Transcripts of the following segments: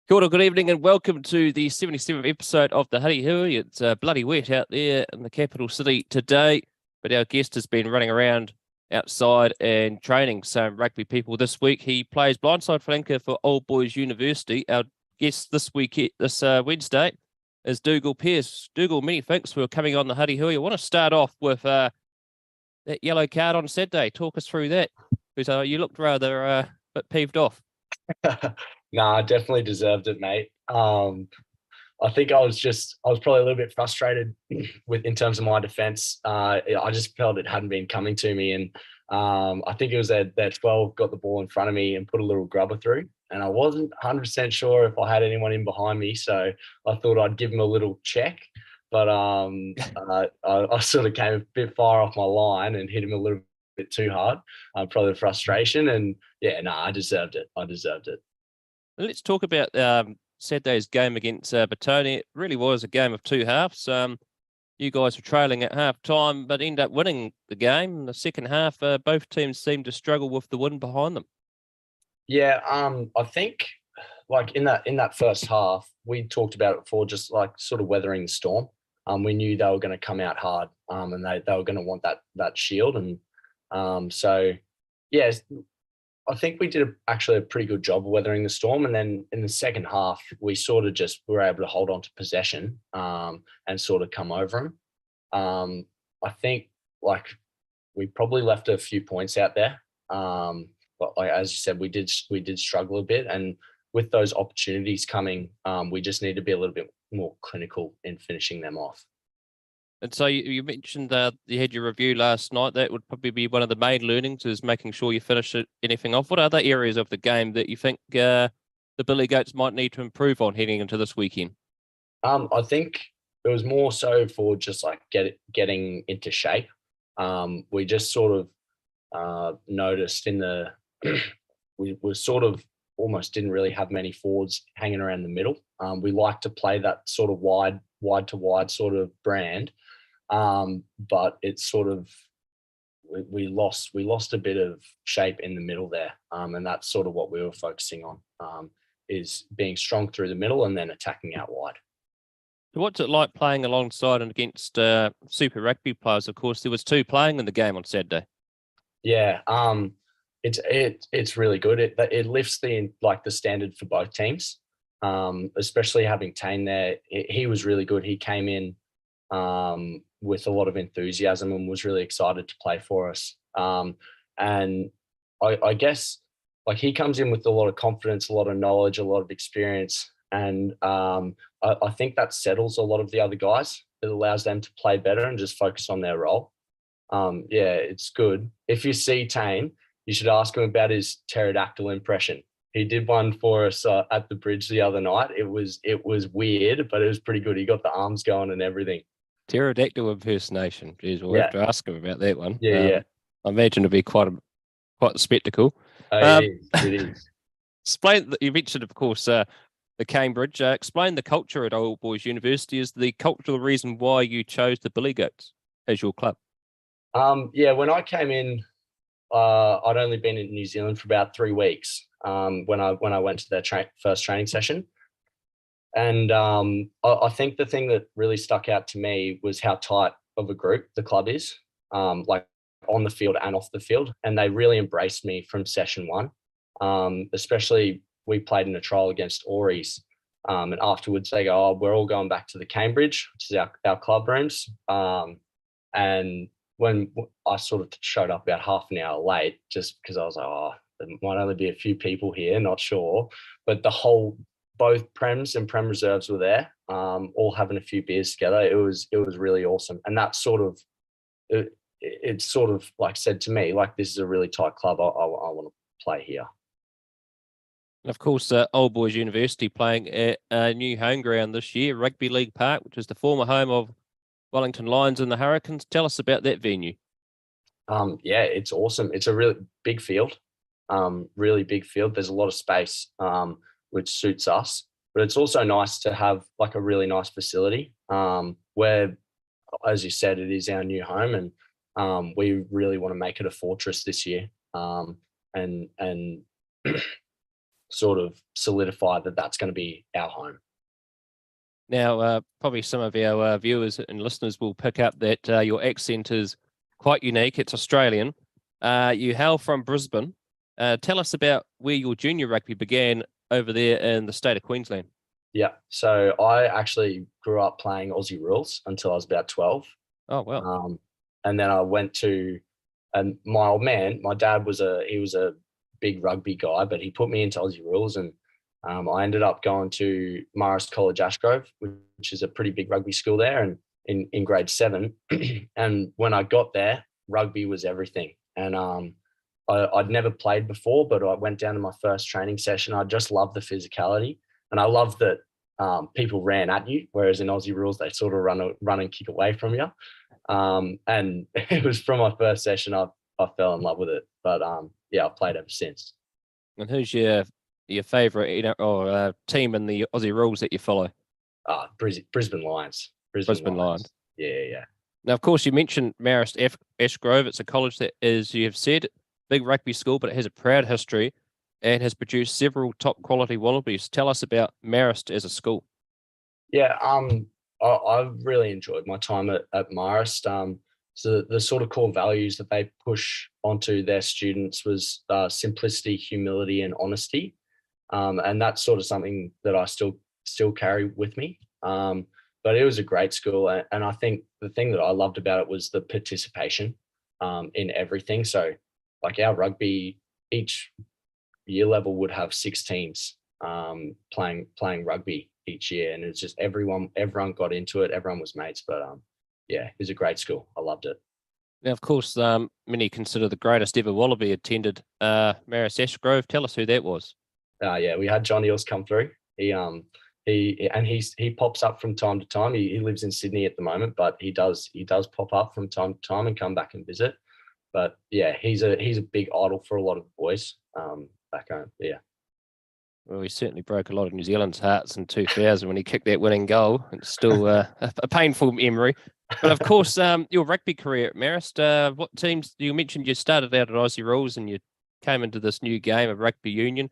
Kia ora, good evening and welcome to the 77th episode of the Huddy Hui. It's bloody wet out there in the capital city today, but our guest has been running around outside and training some rugby people this week. He plays blindside flanker for Old Boys University. Our guest this Wednesday is Dougal Perrers. Dougal, many thanks for coming on the Huddy Hui. I want to start off with that yellow card on Saturday. Talk us through that, because you looked rather a bit peeved off. Nah, I definitely deserved it, mate. I think I was probably a little bit frustrated in terms of my defense. I just felt it hadn't been coming to me. And I think it was that 12 got the ball in front of me and put a little grubber through. And I wasn't 100% sure if I had anyone in behind me. So I thought I'd give him a little check. But I sort of came a bit far off my line and hit him a little bit too hard. Probably the frustration. And I deserved it. Let's talk about Saturday's game against Batoni. It really was a game of two halves. You guys were trailing at half time, but ended up winning the game. In the second half, both teams seemed to struggle with the wind behind them. Yeah, I think like in that first half, we talked about it before, just like sort of weathering the storm. We knew they were going to come out hard, and they were going to want that shield, and so yeah. I think we did actually a pretty good job of weathering the storm. And then in the second half, we sort of just were able to hold on to possession and sort of come over them. I think like we probably left a few points out there. But like, as you said, we did struggle a bit. And with those opportunities coming, we just need to be a little bit more clinical in finishing them off. And so you mentioned you had your review last night. That would probably be one of the main learnings, is making sure you finish anything off. What other areas of the game that you think the Billy Goats might need to improve on heading into this weekend? I think it was more so for just like getting into shape. We just sort of noticed we were sort of almost didn't really have many forwards hanging around the middle. We like to play that sort of wide to wide sort of brand. But it's sort of we lost a bit of shape in the middle there, and that's sort of what we were focusing on, is being strong through the middle and then attacking out wide. So what's it like playing alongside and against Super Rugby players? Of course, there was two playing in the game on Saturday. Yeah, it's really good. It lifts the standard for both teams, especially having Tane there. He was really good. He came in with a lot of enthusiasm and was really excited to play for us. And I guess like he comes in with a lot of confidence, a lot of knowledge, a lot of experience. And I think that settles a lot of the other guys. It allows them to play better and just focus on their role. It's good. If you see Tane, you should ask him about his pterodactyl impression. He did one for us at the bridge the other night. It was weird, but it was pretty good. He got the arms going and everything. Pterodactyl impersonation. Jeez, we'll have to ask him about that one. Yeah. I imagine it'd be quite the spectacle. It is. Explain. You mentioned, of course, the Cambridge. Explain the culture at Old Boys University. Is the cultural reason why you chose the Billy Goats as your club? When I came in, I'd only been in New Zealand for about 3 weeks when I went to their first training session. And I think the thing that really stuck out to me was how tight of a group the club is, like on the field and off the field. And they really embraced me from session one. Especially we played in a trial against Auries. And afterwards they go, we're all going back to the Cambridge, which is our club rooms. And when I sort of showed up about half an hour late, just because I was like, there might only be a few people here, not sure. But both Prems and Prem Reserves were there, all having a few beers together. It was really awesome. And that sort of, it sort of like said to me, like, this is a really tight club. I want to play here. And of course, Old Boys University playing at a new home ground this year, Rugby League Park, which is the former home of Wellington Lions and the Hurricanes. Tell us about that venue. It's awesome. It's a really big field, really big field. There's a lot of space, which suits us. But it's also nice to have like a really nice facility where, as you said, it is our new home, and we really want to make it a fortress this year. And sort of solidify that that's going to be our home. Now, probably some of our viewers and listeners will pick up that your accent is quite unique. It's Australian. You hail from Brisbane. Tell us about where your junior rugby began over there in the state of Queensland. Yeah. So I actually grew up playing Aussie rules until I was about 12. Oh, wow. And then I went to, and my old man, my dad was a big rugby guy, but he put me into Aussie rules, and I ended up going to Marist College Ashgrove, which is a pretty big rugby school there, and in grade 7. And when I got there, rugby was everything. And I'd never played before, but I went down to my first training session. I just loved the physicality, and I loved that people ran at you, whereas in Aussie rules they sort of run and kick away from you. And it was from my first session I fell in love with it. But yeah, I've played ever since. And who's your favourite team in the Aussie rules that you follow? Brisbane Lions. Brisbane Lions. Yeah. Now, of course, you mentioned Marist Ashgrove. It's a college that is, you have said, big rugby school, but it has a proud history and has produced several top quality Wallabies. Tell us about Marist as a school. Yeah, I really enjoyed my time at Marist. So the sort of core values that they push onto their students was simplicity, humility, and honesty. And that's sort of something that I still carry with me. But it was a great school, and I think the thing that I loved about it was the participation in everything. So, like our rugby, each year level would have 6 teams playing rugby each year, and it's just everyone got into it. Everyone was mates, but yeah, it was a great school. I loved it. Now, of course, many consider the greatest ever Wallaby attended Marist Ashgrove. Tell us who that was. Yeah, we had John Eels come through. He pops up from time to time. He lives in Sydney at the moment, but he does pop up from time to time and come back and visit. But yeah, he's a big idol for a lot of the boys back home. Yeah. Well, he certainly broke a lot of New Zealand's hearts in 2000 when he kicked that winning goal. It's still a painful memory. But of course, your rugby career at Marist, what teams, you mentioned you started out at Aussie rules and you came into this new game of rugby union.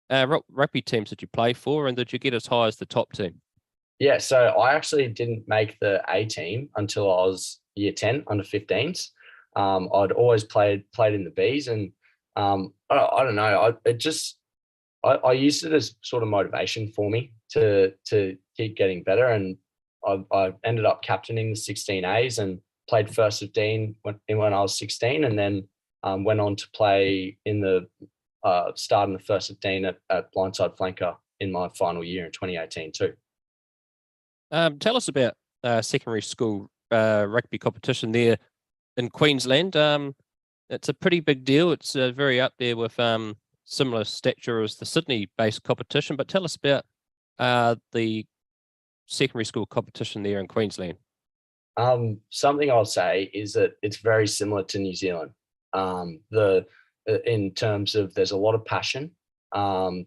Rugby teams did you play for, and did you get as high as the top team? Yeah, so I actually didn't make the A team until I was year 10, under 15s. I'd always played in the Bs, and I don't know. I used it as sort of motivation for me to keep getting better, and I ended up captaining the 16As and played first 15 when I was 16, and then went on to play in the start in the first 15 at blindside flanker in my final year in 2018 too. Tell us about secondary school rugby competition there in Queensland. It's a pretty big deal. It's very up there with similar stature as the Sydney-based competition. But tell us about the secondary school competition there in Queensland. Something I'll say is that it's very similar to New Zealand. In terms of there's a lot of passion, and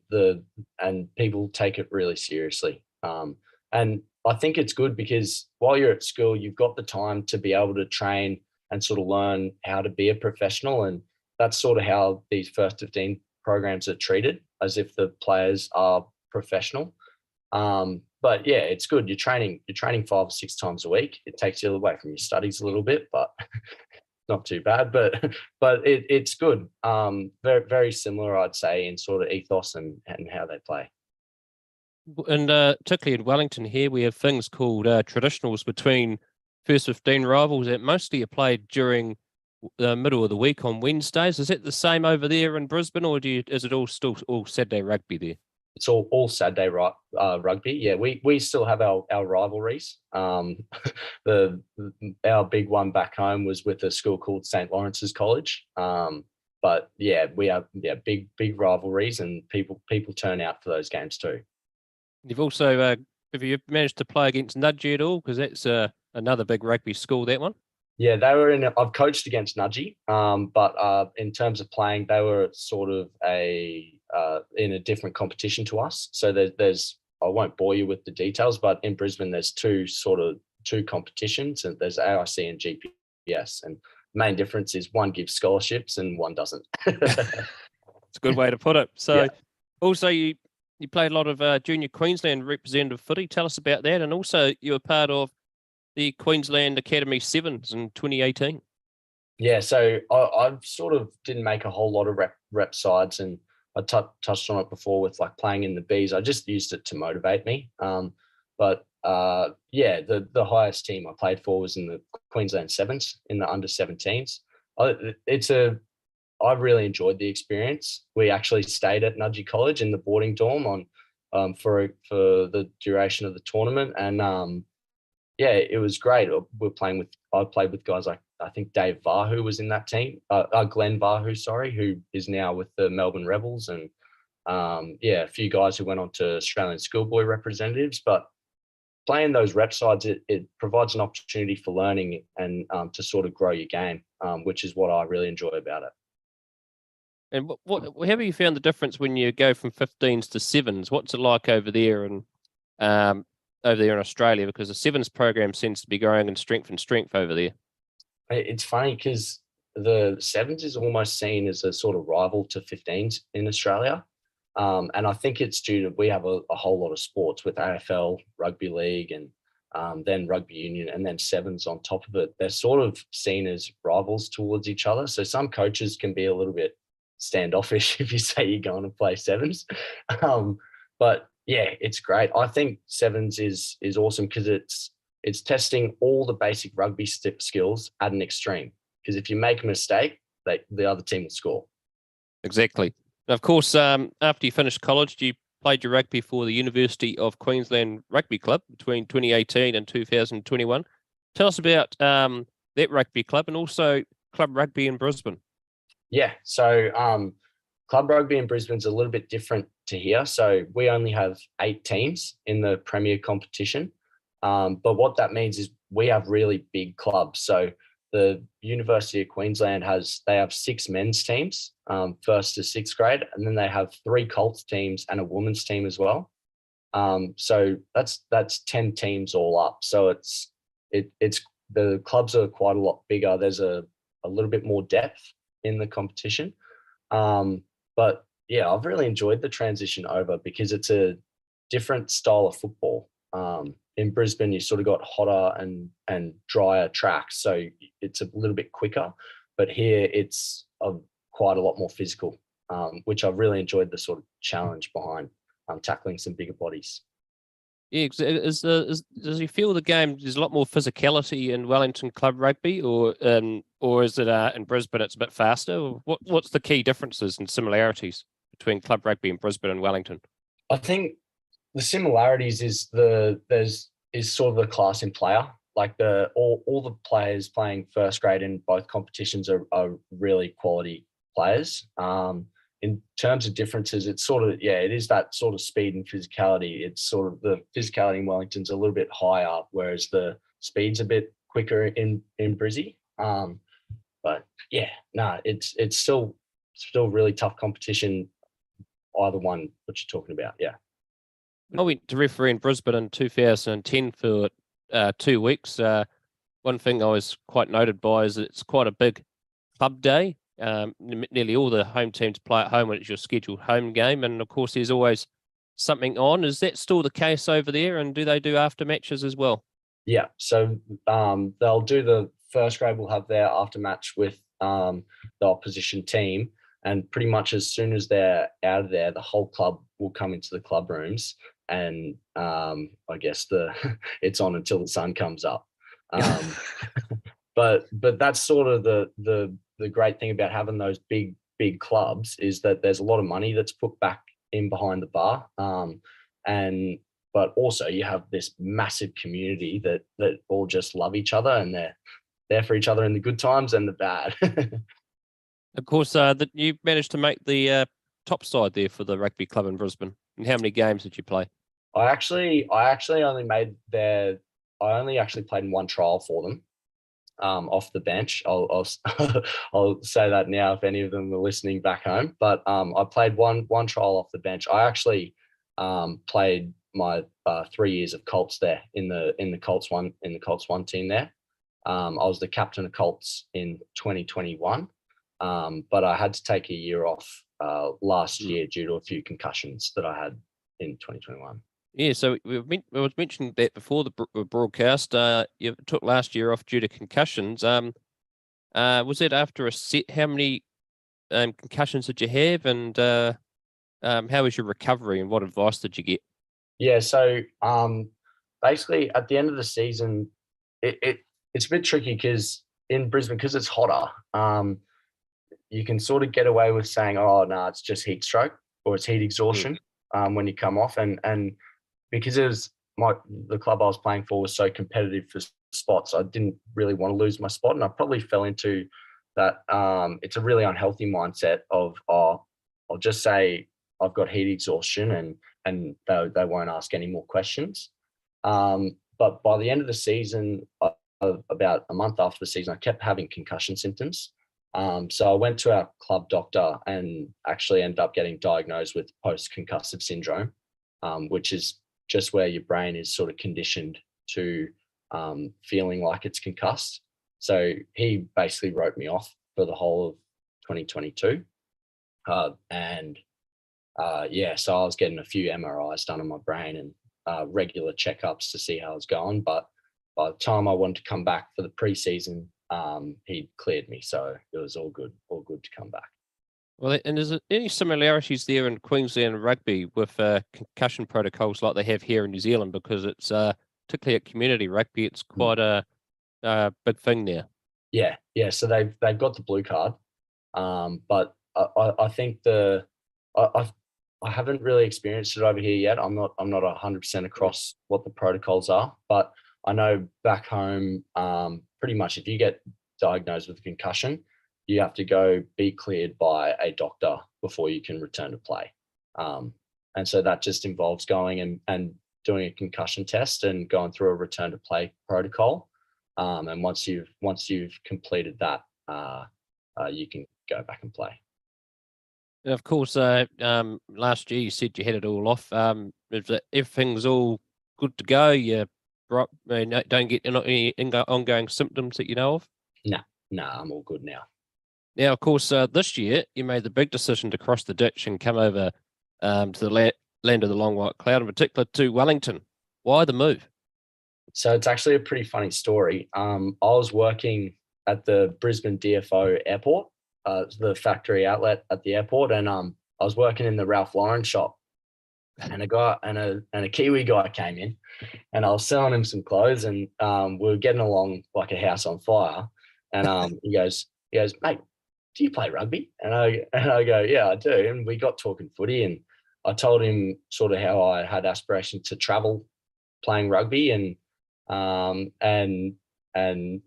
people take it really seriously. And I think it's good because while you're at school, you've got the time to be able to train and sort of learn how to be a professional. And that's sort of how these first 15 programs are treated, as if the players are professional. But yeah, it's good. You're training 5 or 6 times a week. It takes you away from your studies a little bit, but not too bad. But it's good. Very, very similar, I'd say, in sort of ethos and how they play. And particularly in Wellington here, we have things called traditionals between first 15 rivals that mostly are played during the middle of the week on Wednesdays. Is it the same over there in Brisbane, or is it still all Saturday rugby there? It's all Saturday rugby. Yeah, we still have our rivalries. Our big one back home was with a school called St. Lawrence's College. But yeah, we have big rivalries, and people turn out for those games too. You've also have you managed to play against Nudgee at all? Because that's another big rugby school, that one. Yeah, they were I've coached against Nudgee, but in terms of playing, they were sort of in a different competition to us. So there's I won't bore you with the details, but in Brisbane there's two competitions, and there's AIC and GPS, and the main difference is one gives scholarships and one doesn't. It's a good way to put it. So. Yeah. Also, you played a lot of junior Queensland representative footy. Tell us about that. And also, you were part of the Queensland Academy Sevens in 2018. Yeah, so I sort of didn't make a whole lot of rep sides, and I touched on it before with like playing in the Bs. I just used it to motivate me. But yeah, the highest team I played for was in the Queensland Sevens in the under 17s. I really enjoyed the experience. We actually stayed at Nudgee College in the boarding dorm for the duration of the tournament, and yeah, it was great. I played with guys like, I think Dave Vahu was in that team, Glenn Vahu, sorry, who is now with the Melbourne Rebels, and yeah, a few guys who went on to Australian schoolboy representatives. But playing those rep sides, it provides an opportunity for learning and to sort of grow your game, which is what I really enjoy about it. And how have you found the difference when you go from 15s to sevens? What's it like over there and over there in Australia? Because the sevens program seems to be growing in strength over there. It's funny because the sevens is almost seen as a sort of rival to 15s in Australia. And I think it's due to we have a whole lot of sports with AFL, rugby league, and then rugby union, and then sevens on top of it. They're sort of seen as rivals towards each other. So some coaches can be a little bit standoffish if you say you're going to play sevens. But yeah, it's great. I think sevens is awesome because it's testing all the basic rugby skills at an extreme. Because if you make a mistake, the other team will score. Exactly. And of course, after you finished college, you played your rugby for the University of Queensland Rugby Club between 2018 and 2021. Tell us about that rugby club and also club rugby in Brisbane. Yeah, so club rugby in Brisbane's a little bit different to here. So we only have 8 teams in the premier competition. But what that means is we have really big clubs. So the University of Queensland they have 6 men's teams, 1st to 6th grade, and then they have 3 Colts teams and a women's team as well. So that's 10 teams all up. So it's the clubs are quite a lot bigger. There's a little bit more depth in the competition. But yeah, I've really enjoyed the transition over because it's a different style of football. In Brisbane, you sort of got hotter and drier tracks, so it's a little bit quicker. But here, it's quite a lot more physical, which I've really enjoyed the sort of challenge behind tackling some bigger bodies. Yeah, does you feel the game there's a lot more physicality in Wellington Club Rugby, or is it in Brisbane it's a bit faster? What's the key differences and similarities between club rugby in Brisbane and Wellington? I think the similarities is sort of the class in player. Like all the players playing first grade in both competitions are really quality players. In terms of differences, it's sort of, yeah, it is that sort of speed and physicality. It's sort of the physicality in Wellington's a little bit higher, whereas the speed's a bit quicker in Brizzy. But yeah, no, it's still really tough competition. Either one, what you're talking about, yeah. I went to referee in Brisbane in 2010 for 2 weeks. One thing I was quite noted by is it's quite a big club day. Nearly all the home teams play at home when it's your scheduled home game. And of course, there's always something on. Is that still the case over there? And do they do after matches as well? Yeah. So they'll do the first grade will have their after match with the opposition team. And pretty much as soon as they're out of there, the whole club will come into the club rooms. And I guess it's on until the sun comes up. But that's sort of the great thing about having those big clubs is that there's a lot of money that's put back in behind the bar, but also you have this massive community that all just love each other and they're there for each other in the good times and the bad. Of course, that you managed to make the top side there for the rugby club in Brisbane. And how many games did you play? I actually only I only actually played in one trial for them. Off the bench. I'll say that now if any of them are listening back home. But I played one trial off the bench. I actually played my 3 years of Colts there in the Colts one team there. I was the captain of Colts in 2021, but I had to take a year off last year due to a few concussions that I had in 2021. Yeah, so it was mentioned that before the broadcast. You took last year off due to concussions. Was it after a set? How many concussions did you have, and how was your recovery, and what advice did you get? Yeah, so basically at the end of the season, it's a bit tricky because in Brisbane, because it's hotter, you can sort of get away with saying, "Oh, no, it's just heat stroke or it's heat exhaustion," when you come off, and because it was the club I was playing for was so competitive for spots, I didn't really want to lose my spot, and I probably fell into that. It's a really unhealthy mindset of, oh, I'll just say I've got heat exhaustion, and they won't ask any more questions. But by the end of the season, about a month after the season, I kept having concussion symptoms. So I went to our club doctor and actually ended up getting diagnosed with post-concussive syndrome, which is just where your brain is sort of conditioned to feeling like it's concussed. So he basically wrote me off for the whole of 2022. Yeah, so I was getting a few MRIs done on my brain and regular checkups to see how it's going. But by the time I wanted to come back for the preseason, he cleared me. So it was all good to come back. Well, and is there any similarities there in Queensland rugby with concussion protocols like they have here in New Zealand? Because it's particularly at community rugby, it's quite a big thing there. Yeah. So they've got the blue card, but I think I haven't really experienced it over here yet. I'm not 100% across what the protocols are, but I know back home, pretty much if you get diagnosed with a concussion, you have to go be cleared by a doctor before you can return to play. And so that just involves going and doing a concussion test and going through a return to play protocol. And once you've completed that, you can go back and play. And of course, last year you said you had it all off. If everything's all good to go, you don't get any ongoing symptoms that you know of? No, I'm all good now. Now, of course, this year you made the big decision to cross the ditch and come over to the land of the long white cloud, in particular to Wellington. Why the move? So it's actually a pretty funny story. I was working at the Brisbane DFO airport, the factory outlet at the airport, and I was working in the Ralph Lauren shop, and a Kiwi guy came in, and I was selling him some clothes, and we were getting along like a house on fire. And he goes, "Mate, do you play rugby?" And I go, "Yeah, I do." And we got talking footy, and I told him sort of how I had aspirations to travel playing rugby, and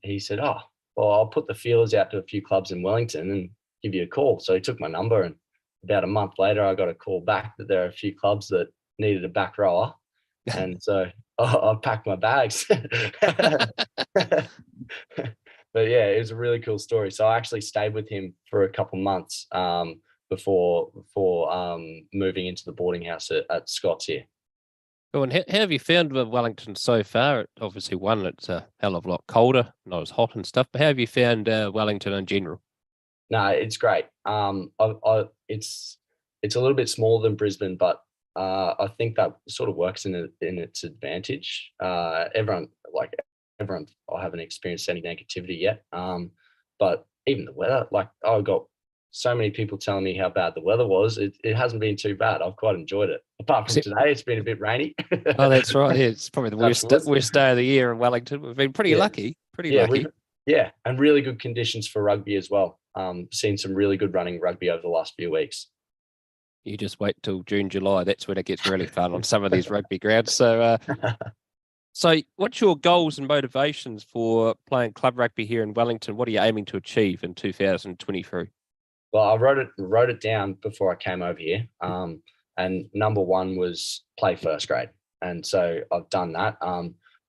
he said, "Oh, well, I'll put the feelers out to a few clubs in Wellington and give you a call." So he took my number, and about a month later, I got a call back that there are a few clubs that needed a back rower, and so I packed my bags. But yeah, it was a really cool story. So I actually stayed with him for a couple months before moving into the boarding house at Scott's here. Oh, and how have you found Wellington so far? Obviously, one, it's a hell of a lot colder, not as hot and stuff. But how have you found Wellington in general? No, it's great. It's a little bit smaller than Brisbane, but I think that sort of works in its advantage. Everyone, I haven't experienced any negativity yet. But even the weather, like I got so many people telling me how bad the weather was. It hasn't been too bad. I've quite enjoyed it. Apart from today, it's been a bit rainy. Oh, that's right. Yeah, it's probably the worst day of the year in Wellington. We've been pretty lucky. Lucky. And really good conditions for rugby as well. Seen some really good running rugby over the last few weeks. You just wait till June, July. That's when it gets really fun on some of these rugby grounds. So, so what's your goals and motivations for playing club rugby here in Wellington? What are you aiming to achieve in 2023? Well, I wrote it down before I came over here. And number one was play first grade. And so I've done that.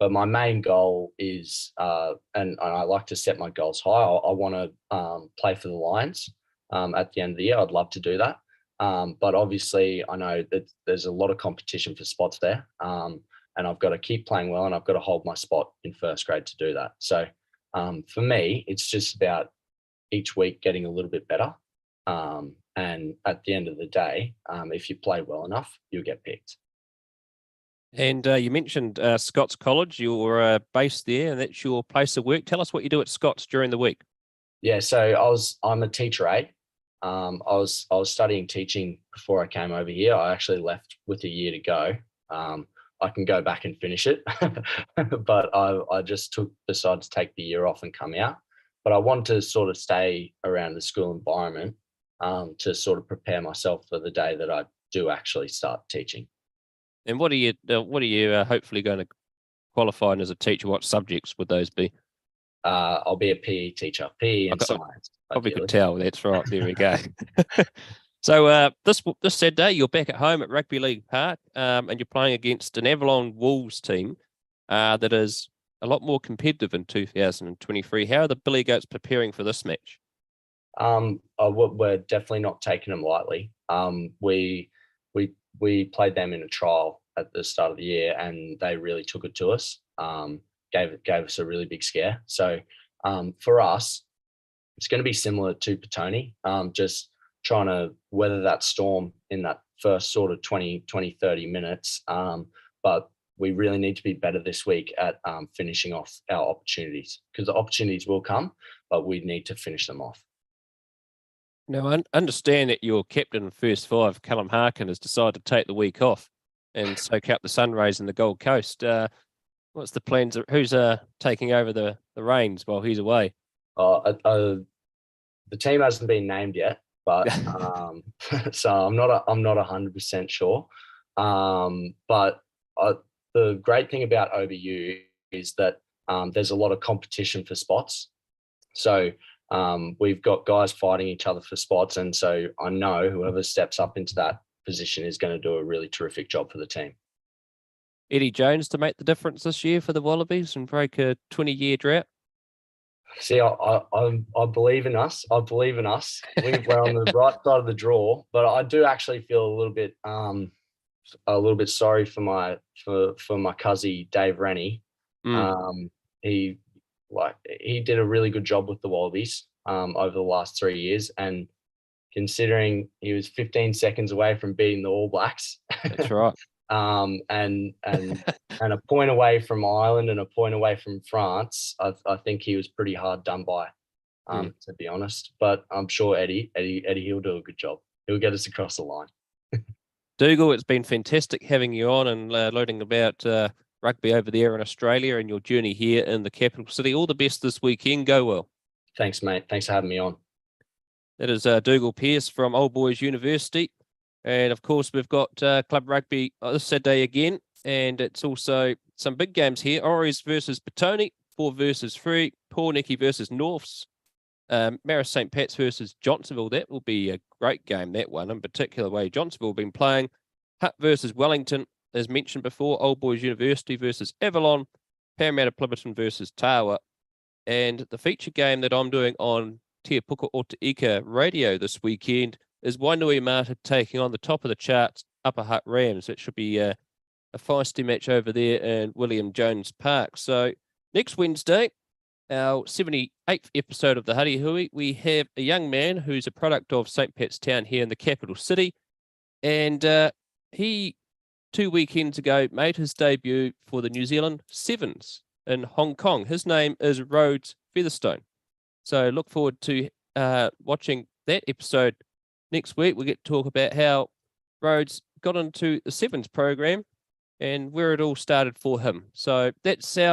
But my main goal is, and I like to set my goals high. I want to play for the Lions at the end of the year. I'd love to do that. But obviously, I know that there's a lot of competition for spots there. And I've got to keep playing well, and I've got to hold my spot in first grade to do that. So for me, it's just about each week getting a little bit better. And at the end of the day, if you play well enough, you'll get picked. And you mentioned Scots College. You're based there, and that's your place of work. Tell us what you do at Scots during the week. Yeah, so I'm a teacher aide. I was studying teaching before I came over here. I actually left with a year to go. I can go back and finish it, but I just decided to take the year off and come out. But I want to sort of stay around the school environment to sort of prepare myself for the day that I do actually start teaching. And what are you hopefully going to qualify as a teacher? What subjects would those be? I'll be a PE teacher, PE and science. Probably could tell. That's right. There we go. So this Saturday, you're back at home at Rugby League Park, and you're playing against an Avalon Wolves team that is a lot more competitive in 2023. How are the Billy Goats preparing for this match? We're definitely not taking them lightly. We played them in a trial at the start of the year, and they really took it to us. Gave us a really big scare. So for us, it's going to be similar to Petone, just trying to weather that storm in that first sort of 20, 30 minutes. But we really need to be better this week at finishing off our opportunities, because the opportunities will come, but we need to finish them off. Now, I understand that your captain in first five, Callum Harkin, has decided to take the week off and soak up the sun rays in the Gold Coast. What's the plans? Who's taking over the reins while he's away? The team hasn't been named yet, but so I'm not 100% sure. But the great thing about OBU is that there's a lot of competition for spots. So we've got guys fighting each other for spots, and so I know whoever steps up into that position is going to do a really terrific job for the team. Eddie Jones to make the difference this year for the Wallabies and break a 20-year drought? See, I believe in us. I believe in us. We're on the right side of the draw, but I do actually feel a little bit sorry for my cousin Dave Rennie. He did a really good job with the Wallabies over the last 3 years, and considering he was 15 seconds away from beating the All Blacks. That's right. And a point away from Ireland and a point away from France, I think he was pretty hard done by, to be honest. But I'm sure Eddie, he'll do a good job. He'll get us across the line. Dougal, it's been fantastic having you on and learning about rugby over there in Australia and your journey here in the capital city. All the best this weekend. Go well. Thanks, mate. Thanks for having me on. That is Dougal Perrers from Old Boys University. And, of course, we've got Club Rugby this Saturday again. And it's also some big games here. Oris versus Petone, 4 versus 3. Pornicky versus Norths. Marist St. Pat's versus Johnsonville. That will be a great game, that one, in particular way Johnsonville have been playing. Hutt versus Wellington, as mentioned before. Old Boys University versus Avalon. Parramatta Pliberton versus Tawa. And the feature game that I'm doing on Te Puka o Te Ika radio this weekend is Wainui Mata taking on the top of the charts, Upper Hutt Rams. It should be a feisty match over there in William Jones Park. So next Wednesday, our 78th episode of the Huddy Hui, we have a young man who's a product of St. Pat's Town here in the capital city. And he, 2 weekends ago, made his debut for the New Zealand Sevens in Hong Kong. His name is Rhodes Featherstone. So look forward to watching that episode next week. We get to talk about how Rhodes got into the Sevens program and where it all started for him. So that's our